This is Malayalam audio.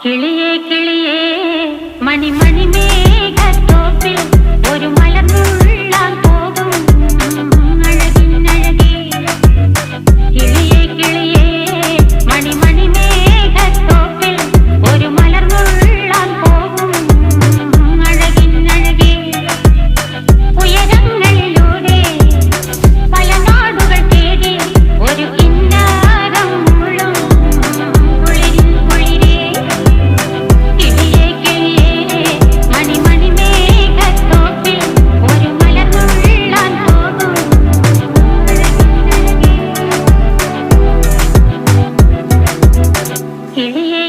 കിളിയേ കിളിയേ മണിമണി മേഘത്തോപ്പിൽ ഒരു മലർന്നുള്ളാൻ പോകും അഴകിനഴകേ. കിളിയേ കിളിയേ മണിമണി മേഘത്തോപ്പിൽ ഒരു മലർന്നുള്ളാൻ പോകും അഴകിനഴകേ. ഉയരങ്ങളിലൂടെ പല നാടുകൾ തേടി ഒരു കിന്നാരം മുള്ളും കുളിരിൻ കുളിരേ. കിളിയേ കിളിയേ മണിമണി മേഘത്തോപ്പിൽ ഒരു മലർന്നുള്ളാൻ പോകും അഴകിനഴകേ. കിളിയേ